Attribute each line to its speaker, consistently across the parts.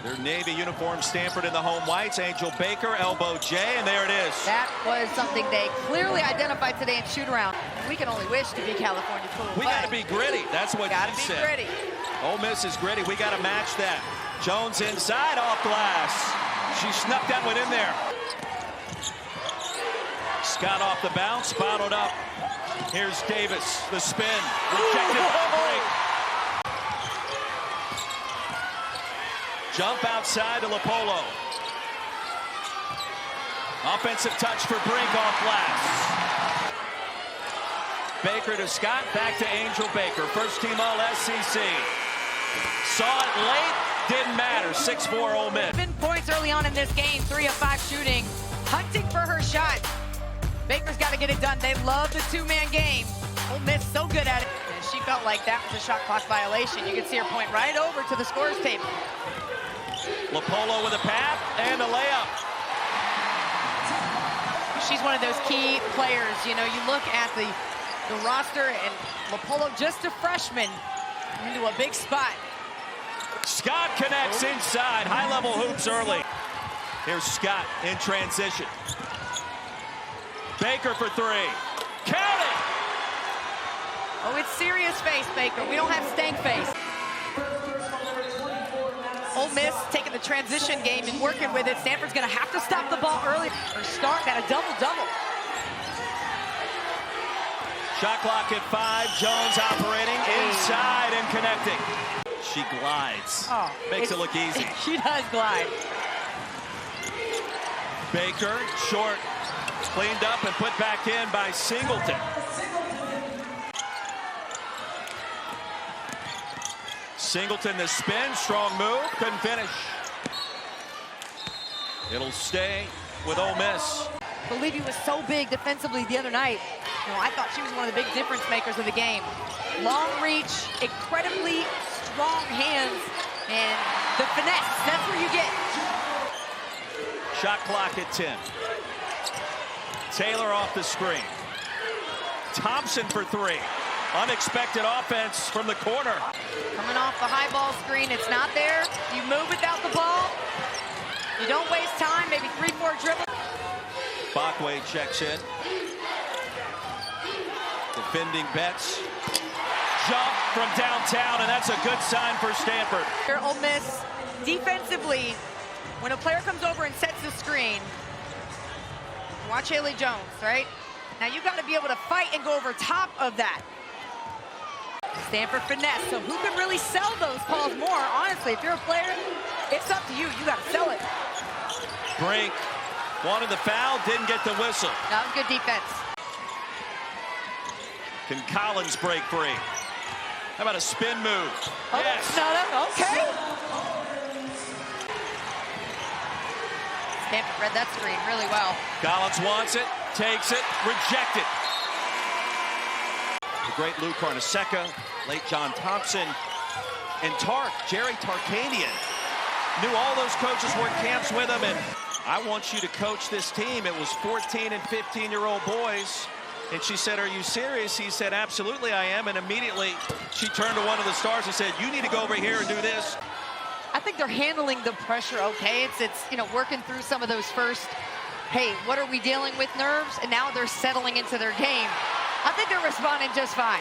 Speaker 1: Their Navy uniform, Stanford in the home whites. Angel Baker, elbow J, and there it is.
Speaker 2: That was something they clearly identified today in shoot-around. We can only wish to be California cool.
Speaker 1: We got to be gritty. That's what
Speaker 2: gotta
Speaker 1: you
Speaker 2: be
Speaker 1: said.
Speaker 2: gritty.
Speaker 1: Ole Miss is gritty. We got to match that. Jones inside, off glass. She snuck that one in there. Scott off the bounce, bottled up. Here's Davis, the spin, rejected by the break. Jump outside to Lopolo. Offensive touch for Brink, off glass. Baker to Scott, back to Angel Baker. First team all SEC. Saw it late, didn't matter. 6-4 Ole Miss.
Speaker 2: 7 points early on in this game, 3 of 5 shooting. Hunting for her shot. Baker's got to get it done. They love the two-man game. Ole Miss so good at it. And she felt like that was a shot clock violation. You can see her point right over to the scorer's table.
Speaker 1: Lopolo with a path and a layup.
Speaker 2: She's one of those key players. You know, you look at the roster, and Lopolo, just a freshman, into a big spot.
Speaker 1: Scott connects inside. High-level hoops early. Here's Scott in transition. Baker for 3. Count it!
Speaker 2: Oh, it's serious face, Baker. We don't have stank face. Ole Miss taking the transition game and working with it. Stanford's going to have to stop the ball early. Or start at a double-double.
Speaker 1: Shot clock at 5. Jones operating inside and connecting. She glides.
Speaker 2: Oh,
Speaker 1: makes it look easy.
Speaker 2: She does glide.
Speaker 1: Baker, short, cleaned up and put back in by Singleton. Singleton the spin, strong move, couldn't finish. It'll stay with Ole Miss.
Speaker 2: I believe he was so big defensively the other night. You know, I thought she was one of the big difference makers of the game. Long reach, incredibly strong hands, and the finesse, that's where you get.
Speaker 1: Shot clock at 10. Taylor off the screen. Thompson for 3. Unexpected offense from the corner.
Speaker 2: Coming off the high ball screen, it's not there. You move without the ball. You don't waste time, maybe 3-4 dribble.
Speaker 1: Backway checks in. Defending Betts. Jump from downtown, and that's a good sign for Stanford.
Speaker 2: Here, Ole Miss, defensively, when a player comes over and sets the screen, watch Haley Jones, right? Now you've got to be able to fight and go over top of that. Stanford finesse, so who can really sell those calls more? Honestly, if you're a player, it's up to you. You got to sell it.
Speaker 1: Brink wanted the foul, didn't get the whistle.
Speaker 2: That was good defense.
Speaker 1: Can Collins break free? How about a spin move?
Speaker 2: Oh,
Speaker 1: yes.
Speaker 2: No, okay. Stanford read that screen really well.
Speaker 1: Collins wants it, takes it, rejected. The great Lou Carnesecca, late John Thompson, and Jerry Tarkanian. Knew all those coaches worked camps with him, and I want you to coach this team. It was 14 and 15-year-old boys. And she said, "Are you serious?" He said, "Absolutely I am." And immediately she turned to one of the stars and said, "You need to go over here and do this."
Speaker 2: I think they're handling the pressure okay. It's you know, working through some of those first, hey, what are we dealing with nerves? And now they're settling into their game. I think they're responding just fine.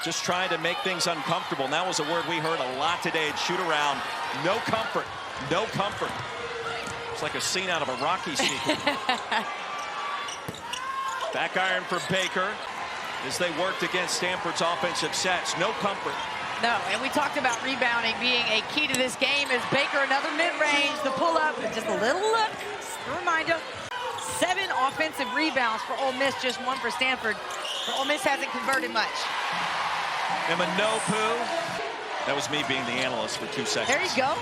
Speaker 1: Just trying to make things uncomfortable. And that was a word we heard a lot today at shoot around. No comfort, no comfort. It's like a scene out of a Rocky sequence. Back iron for Baker as they worked against Stanford's offensive sets. No comfort.
Speaker 2: No, and we talked about rebounding being a key to this game. As Baker, another mid-range, the pull-up, just a little look. Just a reminder, 7 offensive rebounds for Ole Miss, just 1 for Stanford. But Ole Miss hasn't converted much.
Speaker 1: Emma Nopu. That was me being the analyst for 2 seconds.
Speaker 2: There you go.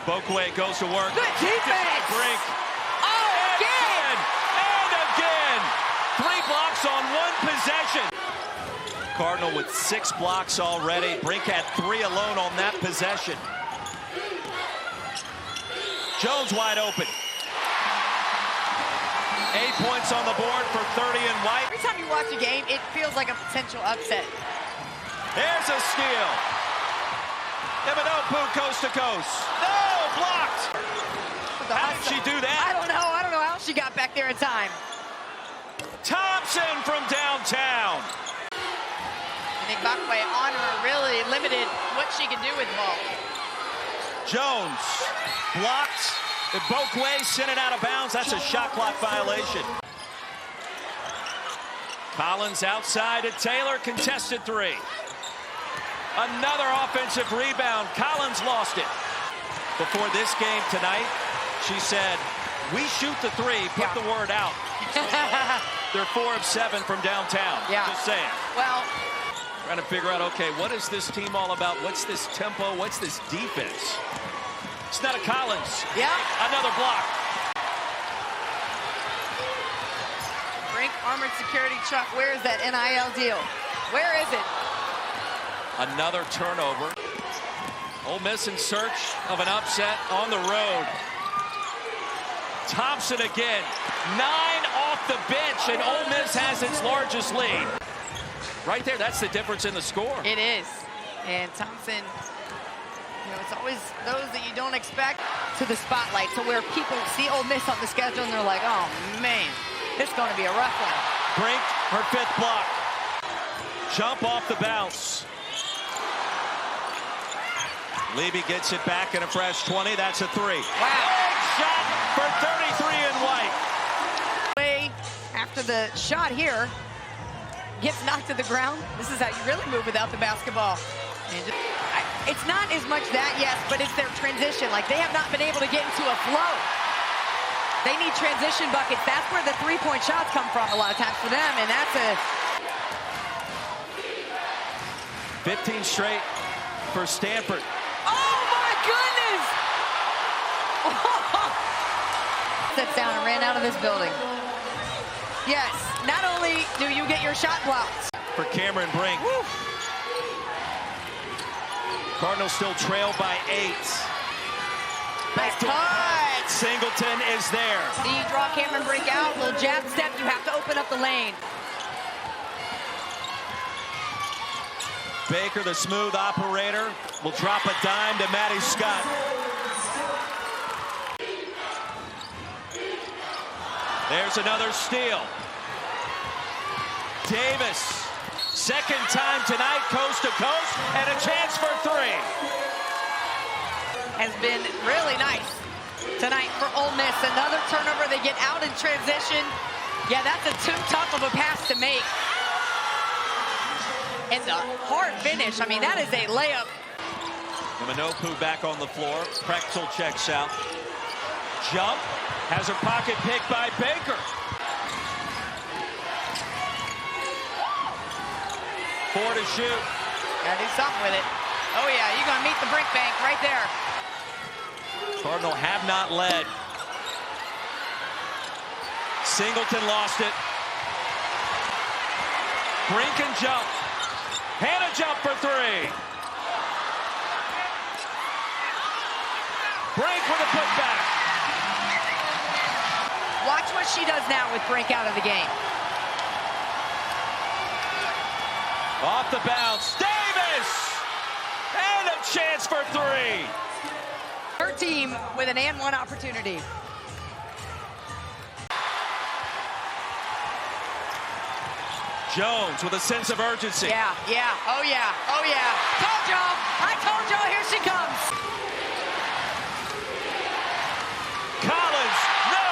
Speaker 1: Bokwe goes to work.
Speaker 2: Good defense.
Speaker 1: Brink.
Speaker 2: Oh, again.
Speaker 1: And again. 3 blocks on 1 possession. Cardinal with 6 blocks already. Brink had 3 alone on that possession. Jones wide open. 8 points on the board for 30 and White.
Speaker 2: Every time you watch a game, it feels like a potential upset.
Speaker 1: There's a steal. Eminopu coast to coast. No, blocked. How did she do that?
Speaker 2: I don't know. I don't know how she got back there in time.
Speaker 1: Thompson from downtown.
Speaker 2: I think Bakwe on her really limited what she can do with the ball.
Speaker 1: Jones blocked. If both ways sent it out of bounds, that's a shot clock violation. Collins outside to Taylor, contested three. Another offensive rebound. Collins lost it. Before this game tonight, she said, we shoot the three, put the word out. They're 4 of 7 from downtown.
Speaker 2: Yeah.
Speaker 1: Just saying.
Speaker 2: Well,
Speaker 1: trying to figure out, okay, what is this team all about? What's this tempo? What's this defense? It's not a Collins.
Speaker 2: Yeah.
Speaker 1: Another block.
Speaker 2: Brink Armored Security Chuck, where is that NIL deal? Where is it?
Speaker 1: Another turnover. Ole Miss in search of an upset on the road. Thompson again. 9 off the bench, and Ole Miss has its largest lead. Right there, that's the difference in the score.
Speaker 2: It is. And Thompson, you know, it's always those that you don't expect to the spotlight. So where people see Ole Miss on the schedule and they're like, oh man, this is going to be a rough one.
Speaker 1: Brink, her 5th block. Jump off the bounce. Levy gets it back in a fresh 20. That's a 3.
Speaker 2: Wow.
Speaker 1: Big shot for 33 in white.
Speaker 2: After the shot here, gets knocked to the ground. This is how you really move without the basketball. And just, it's not as much that, yes, but it's their transition. Like, they have not been able to get into a flow. They need transition buckets. That's where the three-point shots come from a lot of times for them, and that's a
Speaker 1: 15 straight for Stanford.
Speaker 2: Oh, my goodness! Sits down and ran out of this building. Yes, not only do you get your shot blocked.
Speaker 1: For Cameron Brink. Woo. Cardinals still trail by 8.
Speaker 2: Nice cut.
Speaker 1: Singleton is there.
Speaker 2: Do you draw Cameron Brink out? Little jab step, you have to open up the lane.
Speaker 1: Baker, the smooth operator, will drop a dime to Maddie Scott. There's another steal. Davis, second time tonight, coast to coast, and a chance for 3.
Speaker 2: Has been really nice tonight for Ole Miss. Another turnover, they get out in transition. Yeah, that's too tough of a pass to make. And the hard finish, I mean, that is a layup.
Speaker 1: Eminopu back on the floor. Prexel checks out. Jump, has her pocket picked by Baker. 4 to shoot.
Speaker 2: Gotta do something with it. Oh yeah, you're gonna meet the Brink bank right there.
Speaker 1: Cardinal have not led. Singleton lost it. Brink and jump. Hannah jump for 3. Brink with a putback.
Speaker 2: Watch what she does now with Brink out of the game.
Speaker 1: Off the bounce, Davis! And a chance for 3.
Speaker 2: Her team with an and one opportunity.
Speaker 1: Jones with a sense of urgency.
Speaker 2: Yeah, yeah, oh yeah, oh yeah. Told y'all, I told y'all, here she comes.
Speaker 1: Collins, no!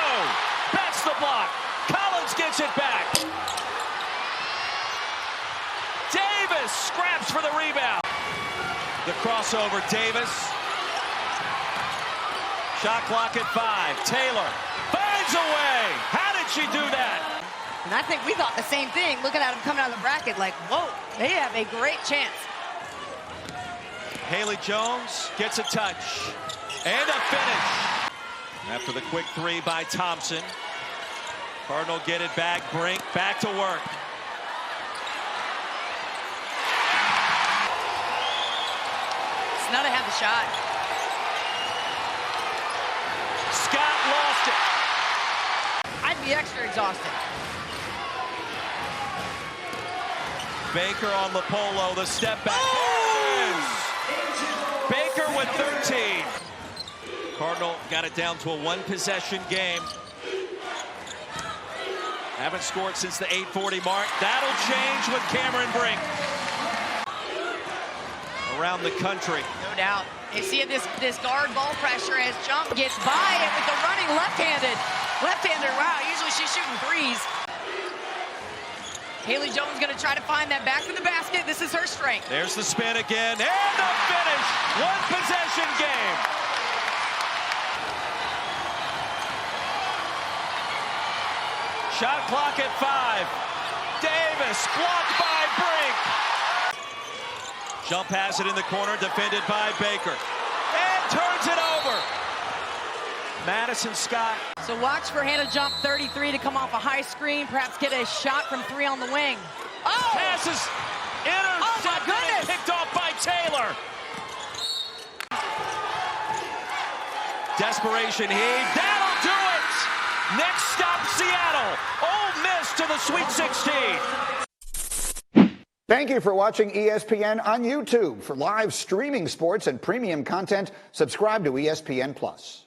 Speaker 1: That's the block. Collins gets it back. Davis scraps for the rebound. The crossover, Davis. Shot clock at 5. Taylor finds a way. How did she do that?
Speaker 2: And I think we thought the same thing, looking at them coming out of the bracket, like, whoa, they have a great chance.
Speaker 1: Haley Jones gets a touch and a finish. After the quick 3 by Thompson. Cardinal get it back. Brink back to work.
Speaker 2: Snutta had the shot.
Speaker 1: Scott lost it.
Speaker 2: I'd be extra exhausted.
Speaker 1: Baker on Lapolo, the step back. Oh! with 13. Cardinal got it down to a one-possession game. Haven't scored since the 8:40 mark. That'll change with Cameron Brink. Around the country.
Speaker 2: No doubt. You see this guard ball pressure as Jump gets by it with the running left-handed. Left-hander, wow, usually she's shooting threes. Haley Jones going to try to find that back to the basket. This is her strength.
Speaker 1: There's the spin again, and the finish. One possession game. Shot clock at 5. Davis blocked by Brink. Jump has it in the corner, defended by Baker. And turns it over. Madison Scott.
Speaker 2: So watch for Hannah Jump 33 to come off a high screen, perhaps get a shot from 3 on the wing. Oh!
Speaker 1: Passes intercepted,
Speaker 2: goodness!
Speaker 1: Picked off by Taylor. Desperation heave. That'll do it! Next stop, Seattle. Ole Miss to the Sweet 16.
Speaker 3: Thank you for watching ESPN on YouTube. For live streaming sports and premium content, subscribe to ESPN+.